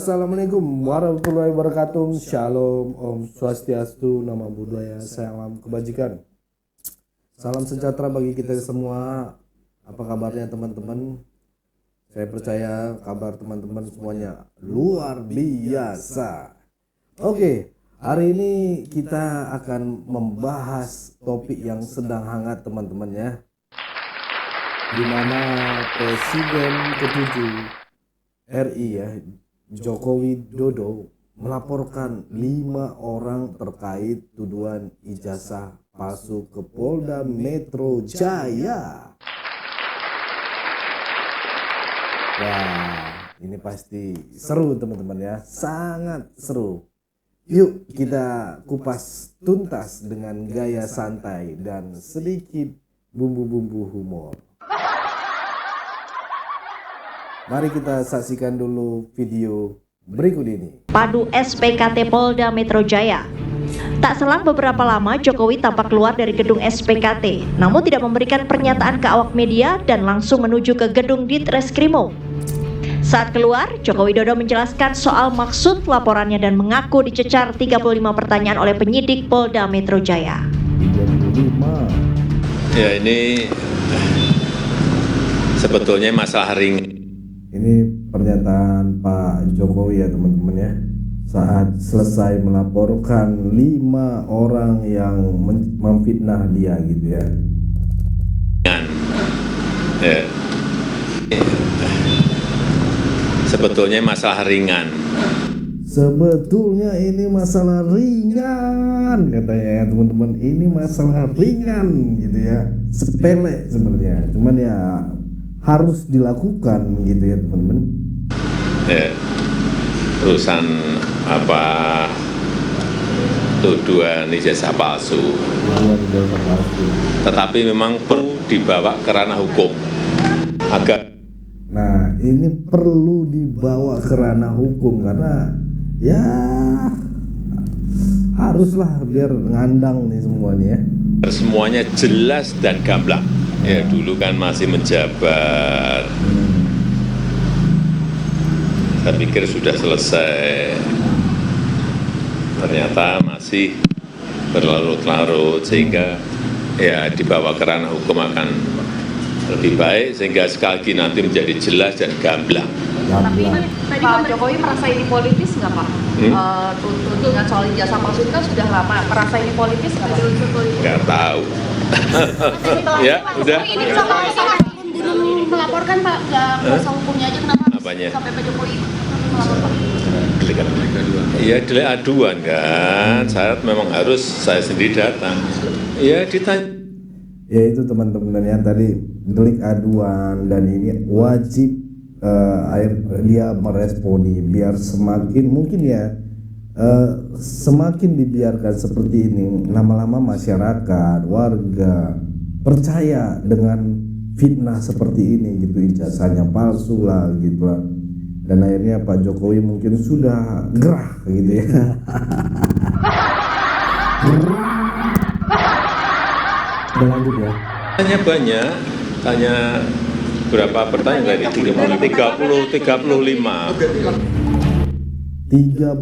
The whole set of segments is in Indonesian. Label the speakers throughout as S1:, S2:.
S1: Assalamualaikum warahmatullahi wabarakatuh. Shalom, Om Swastiastu, Namo Buddhaya, salam kebajikan. Salam sejahtera bagi kita semua. Apa kabarnya teman-teman? Saya percaya kabar teman-teman semuanya luar biasa. Oke, hari ini kita akan membahas topik yang sedang hangat teman-teman ya. Di mana Presiden ke-7 RI ya, Joko Widodo melaporkan 5 orang terkait tuduhan ijazah palsu ke Polda Metro Jaya. Wah, ini pasti seru teman-teman ya, sangat seru. Yuk kita kupas tuntas dengan gaya santai dan sedikit bumbu-bumbu humor. Mari kita saksikan dulu video berikut ini.
S2: Padu SPKT Polda Metro Jaya. Tak selang beberapa lama Jokowi tampak keluar dari gedung SPKT, namun tidak memberikan pernyataan ke awak media dan langsung menuju ke gedung Ditreskrimum. Saat keluar, Joko Widodo menjelaskan soal maksud laporannya dan mengaku dicecar 35 pertanyaan oleh penyidik Polda Metro Jaya.
S1: 35.
S3: Ya, ini sebetulnya masalah ringan.
S1: Ini pernyataan Pak Jokowi ya teman-teman ya, saat selesai melaporkan 5 orang yang memfitnah dia gitu ya.
S3: Ya. Sebetulnya masalah ringan.
S1: Sebetulnya ini masalah ringan katanya ya teman-teman, ini masalah ringan gitu ya, sepele sebenarnya, cuman ya harus dilakukan gitu ya teman-teman.
S3: Ya. Urusan apa tuduhan ijazah palsu. Tetapi memang perlu dibawa ke ranah hukum agar.
S1: Nah, ini perlu dibawa ke ranah hukum karena ya haruslah biar ngandang nih semua nih ya.
S3: Semuanya jelas dan gamblang. Ya dulu kan masih menjabat. Saya pikir sudah selesai. Ternyata masih berlarut-larut sehingga ya dibawa ke ranah hukum akan lebih baik sehingga sekali lagi nanti menjadi jelas dan gamblang.
S4: Tapi tadi Pak Jokowi merasa ini politis nggak Pak? Tudingan soal ijazah palsu itu kan sudah lama. Merasa ini politis nggak Pak?
S3: Nggak tahu. Ya, udah.
S4: Ini belum melaporkan Pak, nggak kuasa hukumnya aja kenapa
S3: Apanya?
S4: sampai Pak Jokowi melaporkan?
S3: Iya, delik aduan kan. Syarat memang harus saya sendiri datang. Ya ditanya.
S1: Ya itu teman-teman ya, tadi delik aduan dan ini wajib dia meresponi biar semakin mungkin ya semakin dibiarkan seperti ini, lama-lama masyarakat warga percaya dengan fitnah seperti ini gitu, ijazahnya palsu lah gitu lah, dan akhirnya Pak Jokowi mungkin sudah gerah gitu ya. Lanjut ya.
S3: Tanya banyak, tanya berapa pertanyaan tadi? 35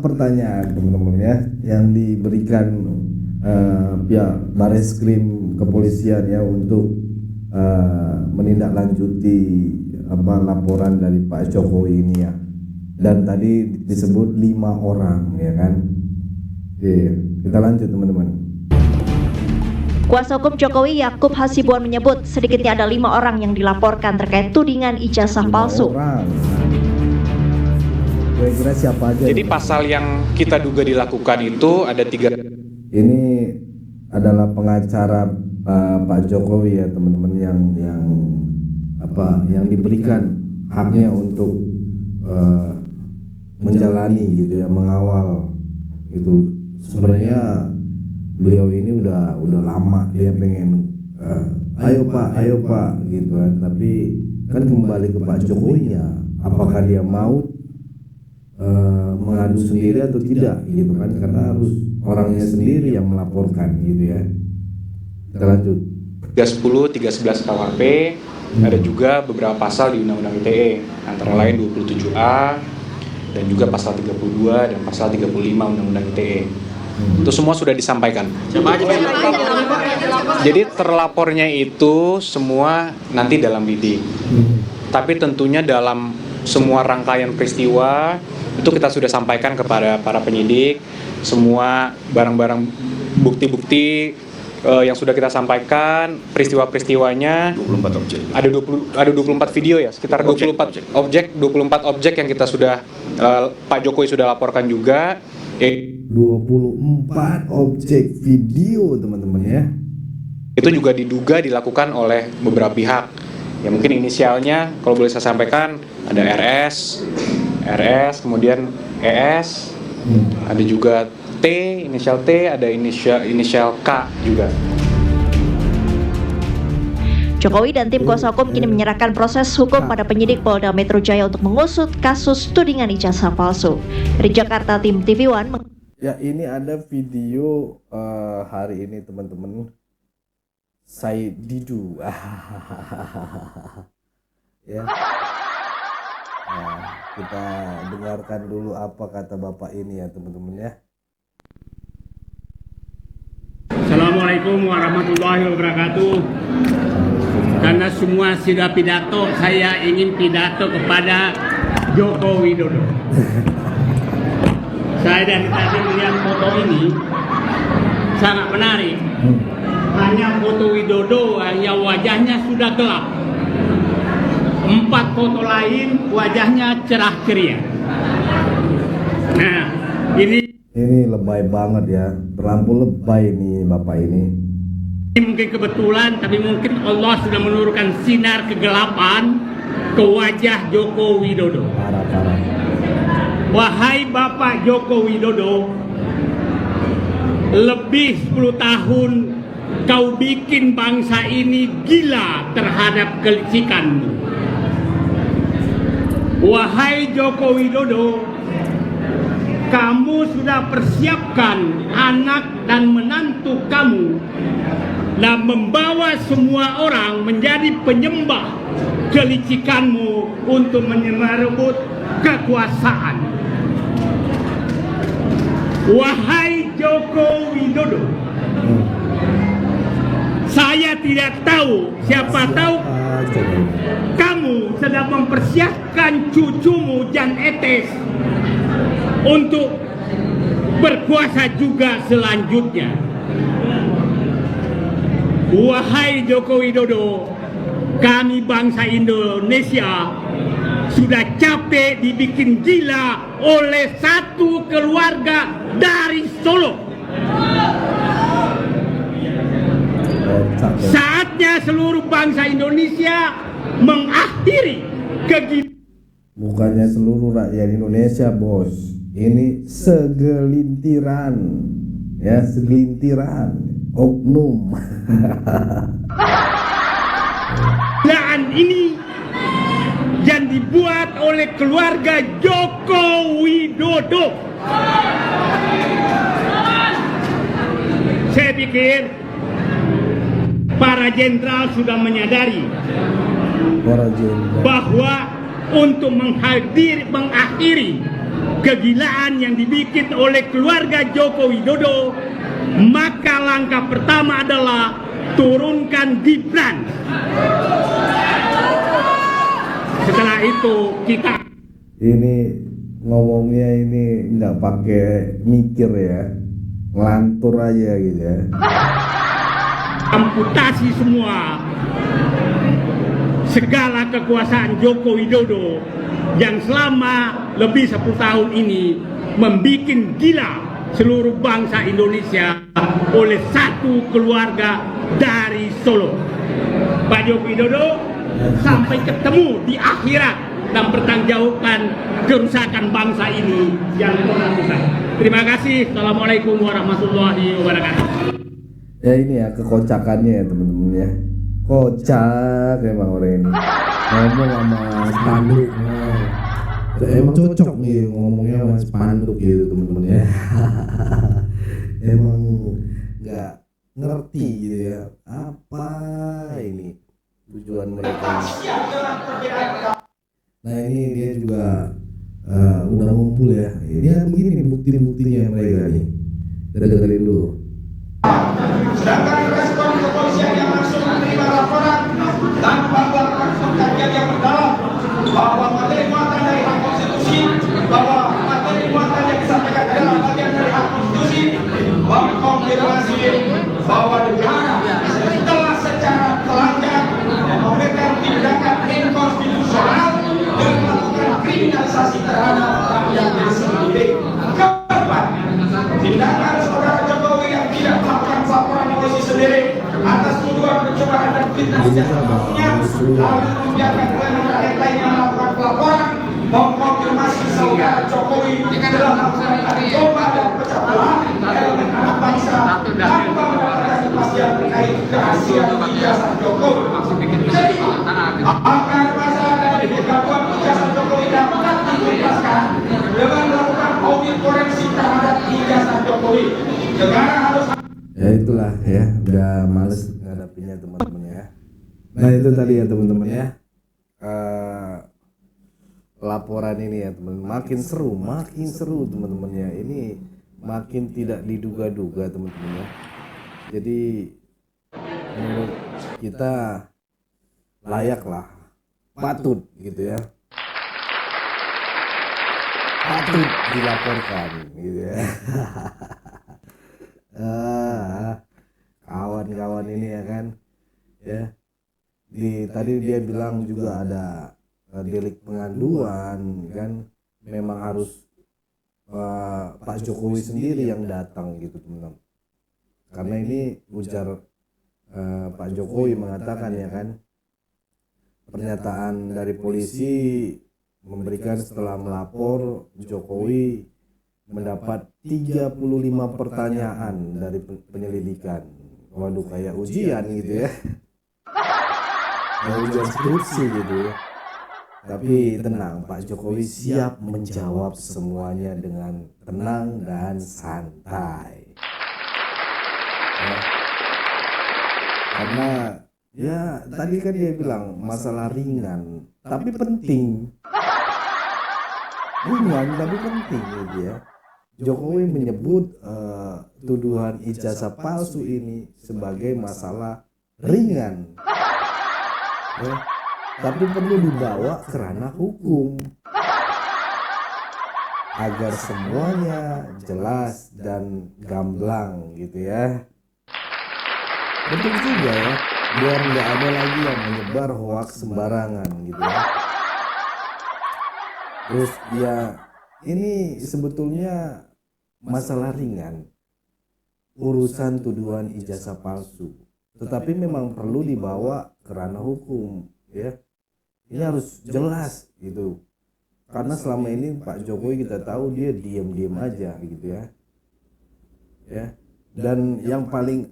S1: pertanyaan teman-teman ya yang diberikan pihak Bareskrim kepolisian ya untuk menindaklanjuti laporan dari Pak Jokowi ini ya. Dan tadi disebut 5 orang ya kan. Oke, kita lanjut teman-teman.
S2: Kuasa hukum Jokowi Yakub Hasibuan menyebut sedikitnya ada 5 orang yang dilaporkan terkait tudingan ijazah palsu.
S1: Kira-kira siapa aja?
S5: Jadi pasal yang kita duga dilakukan itu ada 3.
S1: Ini adalah pengacara Pak Jokowi ya teman-teman yang diberikan haknya untuk menjalani gitu ya, mengawal itu. Sebenarnya beliau ini udah lama dia pengen ayo pak gitu kan, tapi kan kembali ke Pak Jokowinya apakah dia mau mengadu sendiri atau tidak gitu kan, karena harus orangnya sendiri yang melaporkan gitu ya. Kita lanjut.
S5: 310, 311 KUHP, ada juga beberapa pasal di Undang-Undang ITE, antara lain 27A, dan juga pasal 32 dan pasal 35 Undang-Undang ITE. Itu semua sudah disampaikan. Jadi terlapornya itu semua nanti dalam bidik. Tapi tentunya dalam semua rangkaian peristiwa itu kita sudah sampaikan kepada para penyidik semua barang-barang bukti-bukti yang sudah kita sampaikan, peristiwa-peristiwanya
S6: 24 objek.
S5: Ada 24 video ya, sekitar 24 objek yang kita sudah Pak Jokowi sudah laporkan juga.
S1: 24 objek video teman-teman ya.
S5: Itu juga diduga dilakukan oleh beberapa pihak. Ya mungkin inisialnya kalau boleh saya sampaikan ada RS, kemudian ES, ada juga T, inisial T, ada inisial K juga.
S2: Jokowi dan tim kuasa hukum kini menyerahkan proses hukum pada penyidik Polda Metro Jaya untuk mengusut kasus tudingan ijazah palsu. Dari Jakarta, tim TV One.
S1: Ya, ini ada video hari ini teman-teman. Saya Didu. Ya. Nah, kita dengarkan dulu apa kata Bapak ini ya teman-teman ya.
S7: Assalamualaikum warahmatullahi wabarakatuh. Karena semua sudah pidato, saya ingin pidato kepada Joko Widodo. Saya dari tadi melihat foto ini sangat menarik. Hanya foto Widodo yang wajahnya sudah gelap. 4 foto lain wajahnya cerah ceria. Nah,
S1: ini lebay banget ya, terlampau lebay nih Bapak ini.
S7: Mungkin kebetulan, tapi mungkin Allah sudah menurunkan sinar kegelapan ke wajah Joko Widodo.
S1: Parah.
S7: Wahai Bapak Joko Widodo, lebih 10 tahun kau bikin bangsa ini gila terhadap kelicikanmu. Wahai Joko Widodo, kamu sudah persiapkan anak dan menantu kamu dan membawa semua orang menjadi penyembah kelicikanmu untuk merebut kekuasaan. Wahai Joko Widodo, saya tidak tahu, siapa tahu kamu sedang mempersiapkan cucumu Jan Etes untuk berkuasa juga selanjutnya. Wahai Joko Widodo, kami bangsa Indonesia sudah capek dibikin gila oleh satu keluarga dari Solo. Saatnya seluruh bangsa Indonesia mengakhiri kegilaan.
S1: Bukannya seluruh rakyat Indonesia, bos. Ini segelintiran. Ya, segelintiran oknum.
S7: Kegilaan ini yang dibuat oleh keluarga Joko Widodo. Saya pikir para jenderal sudah menyadari bahwa untuk mengakhiri kegilaan yang dibikin oleh keluarga Joko Widodo, maka langkah pertama adalah turunkan Gibran. Setelah itu kita
S1: ngomongnya ini nggak pakai mikir ya, ngelantur aja gitu ya.
S7: Amputasi semua segala kekuasaan Joko Widodo yang selama lebih 10 tahun ini membikin gila seluruh bangsa Indonesia oleh satu keluarga dari Solo. Pak Joko Widodo sampai ketemu di akhirat dan bertanggungjawabkan kerusakan bangsa ini yang lakukan. Terima kasih. Assalamualaikum warahmatullahi wabarakatuh.
S1: Ya ini ya kekocakannya ya teman-teman ya. Kocak emang orang ini. Ngomong sama spanduk. Emang cocok nih ngomongnya sama spanduk gitu teman-teman ya. Emang nggak ngerti gitu ya. Apa ini tujuan mereka. Nah ini dia juga udah ngumpul ya. Ini begini bukti-buktinya mereka nih. Kita dengerin dulu.
S6: Sedangkan respon kepolisian yang langsung menerima laporan tanpa melakukan pengkajian yang mendalam bahwa materi muatan dari hak konstitusi, bahwa materi muatan yang disampaikan adalah bagian dari hak konstitusi, mengkonfirmasi bahwa negara telah secara telanjang memberikan tindakan inkonstitusional dan melakukan kriminalisasi terhadap rakyat sendiri. Keempat, tindakan saudara Jokowi yang tidak melakukan laporan polisi sendiri atas tuduhan pencobaan dan fitnah sejak-jaknya, lalu membiarkan rakyat lainnya melakukan pelaporan, mengkonfirmasi saudara Jokowi telah melakukan coba dan pecah belah elemen anak bangsa tanpa mendapatkan kepastian terkait kerahasiaan ijazah Jokowi. Jadi, agar masalah dari pengakuan ijazah Jokowi dapat dituntaskan dengan melakukan audit forensik terhadap ijazah Jokowi. Negara harus.
S1: Ya itulah ya, udah males ngadapinnya teman-teman ya. Nah itu tadi ya teman-teman ya. Laporan ini ya teman, makin seru teman-teman ya. Ini makin tidak diduga-duga teman-teman ya. Jadi menurut kita layaklah, patut gitu ya, patut dilaporkan gitu ya. Kawan-kawan ini ya kan ya, tadi dia bilang juga ada delik pengaduan kan, memang harus Pak Jokowi sendiri yang datang gitu teman-teman, karena ini ujar Pak Jokowi mengatakan ya kan, pernyataan dari polisi memberikan setelah melapor Jokowi mendapat 35 pertanyaan dari penyelidikan. Waduh, kayak ujian gitu ya. Kayak ujian skripsi gitu ya. Tapi tenang, Pak Jokowi siap menjawab semuanya dengan tenang dan santai. Ya. Karena ya tadi kan dia bilang masalah ringan tapi penting. Ringan tapi penting gitu ya. Jokowi menyebut tuduhan ijazah palsu ini sebagai masalah ringan, ya, tapi perlu dibawa ke ranah hukum agar semuanya jelas dan gamblang gitu ya. Betul juga ya, biar nggak ada lagi yang menyebar hoaks sembarangan gitu ya. Terus ya ini sebetulnya masalah ringan, urusan tuduhan ijazah palsu, tetapi memang perlu dibawa ke ranah hukum ya. Ini harus jelas gitu, karena selama ini Pak Jokowi kita tahu dia diam-diam aja gitu ya. Dan yang paling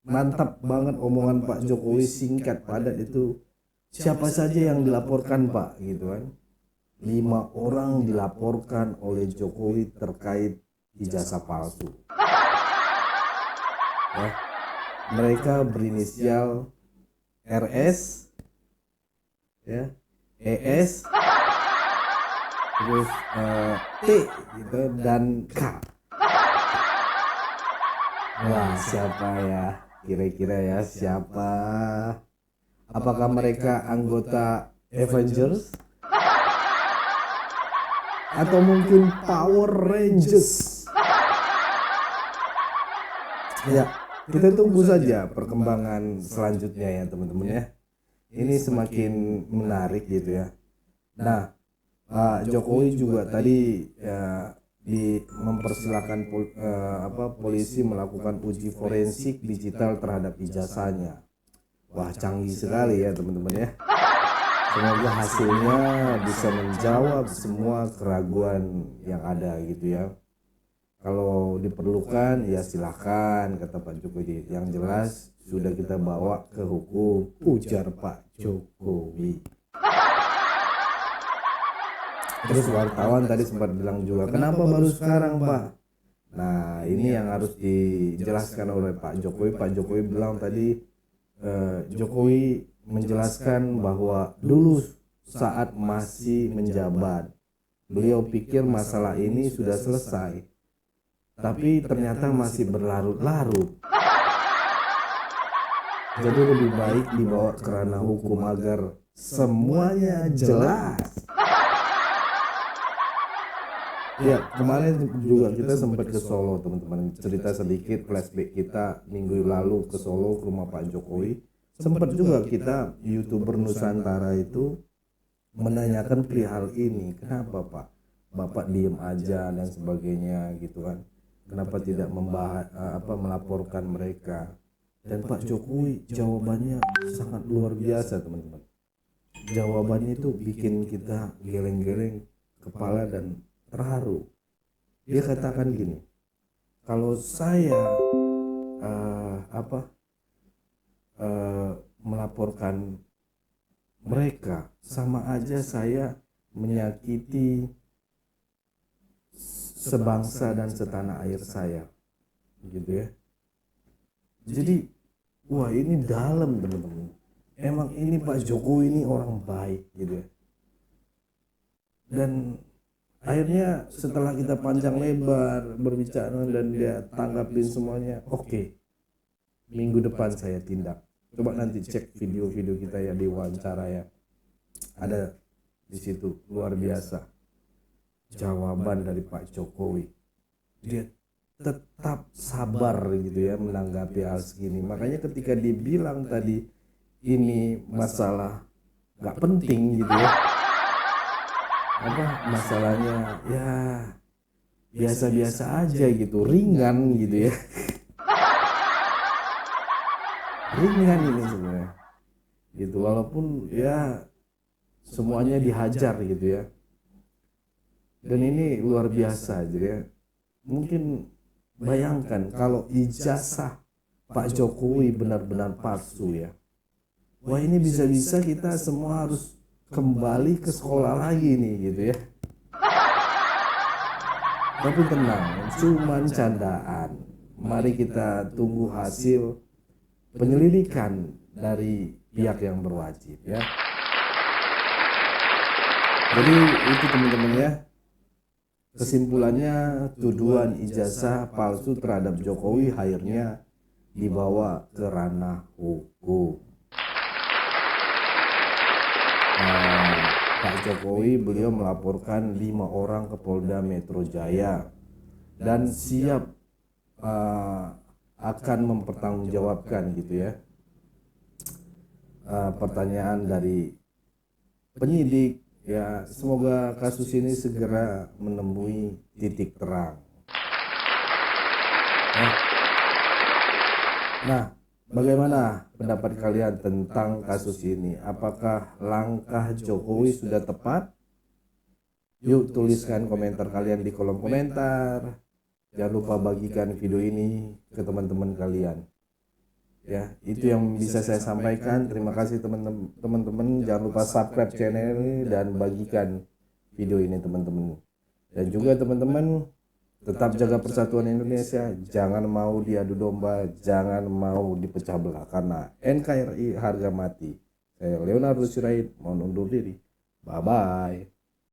S1: mantap banget omongan Pak Jokowi, singkat padat itu, siapa saja yang dilaporkan Pak gitu kan. 5 orang dilaporkan oleh Jokowi terkait ijazah palsu. Ya. Mereka berinisial RS, ya, ES, terus T gitu, dan K. Wah, siapa ya? Kira-kira ya siapa? Apakah mereka anggota Avengers? Atau mungkin Power Rangers? Ya, kita tunggu saja perkembangan selanjutnya ya teman-teman ya. Ini semakin menarik gitu ya. Nah, Pak Jokowi juga tadi ya, mempersilahkan polisi melakukan uji forensik digital terhadap ijazahnya. Wah, canggih sekali ya teman-teman ya. Semoga hasilnya bisa menjawab semua keraguan yang ada gitu ya. Kalau diperlukan ya silakan, kata Pak Jokowi. Yang jelas sudah kita bawa ke hukum, ujar Pak Jokowi. Terus wartawan tadi sempat bilang juga, kenapa baru sekarang Pak? Nah ini yang harus dijelaskan oleh Pak Jokowi. Pak Jokowi bilang tadi, Jokowi menjelaskan bahwa dulu saat masih menjabat beliau pikir masalah ini sudah selesai, tapi ternyata masih berlarut-larut. Jadi lebih baik dibawa ke ranah hukum agar semuanya jelas. Ya, kemarin juga kita sempat ke Solo, teman-teman. Cerita sedikit flashback kita minggu lalu ke Solo ke rumah Pak Jokowi. Sempat juga kita YouTuber Nusantara itu menanyakan perihal ini. Kenapa Pak? Bapak diem aja dan sebagainya gitu kan. Kenapa tidak melaporkan mereka? Dan Pak Jokowi jawabannya sangat luar biasa, teman-teman. Jawabannya itu bikin kita geleng-geleng kepala dan terharu. Dia katakan gini, kalau saya melaporkan mereka, sama aja saya menyakiti sebangsa dan setanah air saya, gitu ya. Jadi, wah ini dalam, teman-teman. Emang ini Pak Jokowi ini orang baik, gitu ya. Dan akhirnya setelah kita panjang lebar berbicara dan dia tanggapin semuanya, oke. Minggu depan saya tindak. Coba nanti cek video-video kita ya di wawancara ya. Ada di situ, luar biasa. Jawaban dari Pak Jokowi. Dia tetap sabar gitu ya menanggapi hal segini. Makanya ketika dibilang tadi ini masalah nggak penting gitu ya. Masalahnya ya biasa-biasa aja gitu, ringan gitu ya. Ringan ini sebenarnya gitu, walaupun ya semuanya dihajar gitu ya. Dan ini luar biasa gitu ya. Mungkin bayangkan kalau ijazah Pak Jokowi benar-benar palsu ya. Wah ini bisa-bisa kita semua harus kembali ke sekolah lagi nih gitu ya. Tapi tenang, cuman candaan. Mari kita tunggu hasil penyelidikan dari pihak yang berwajib ya. Jadi itu teman-teman ya. Kesimpulannya tuduhan ijazah palsu terhadap Jokowi akhirnya dibawa ke ranah hukum. Pak Jokowi beliau melaporkan 5 orang ke Polda Metro Jaya dan siap akan mempertanggungjawabkan gitu ya pertanyaan dari penyidik ya. Semoga kasus ini segera menemui titik terang. Nah, bagaimana pendapat kalian tentang kasus ini? Apakah langkah Jokowi sudah tepat? Yuk tuliskan komentar kalian di kolom komentar. Jangan lupa bagikan video ini ke teman-teman kalian. Ya, itu yang bisa saya sampaikan. Terima kasih teman-teman. Jangan lupa subscribe channel ini dan bagikan video ini teman-teman. Dan juga teman-teman tetap jaga persatuan Indonesia. Jangan mau diadu domba, jangan mau dipecah belah karena NKRI harga mati. Saya Leonardo Sirait mohon undur diri. Bye bye.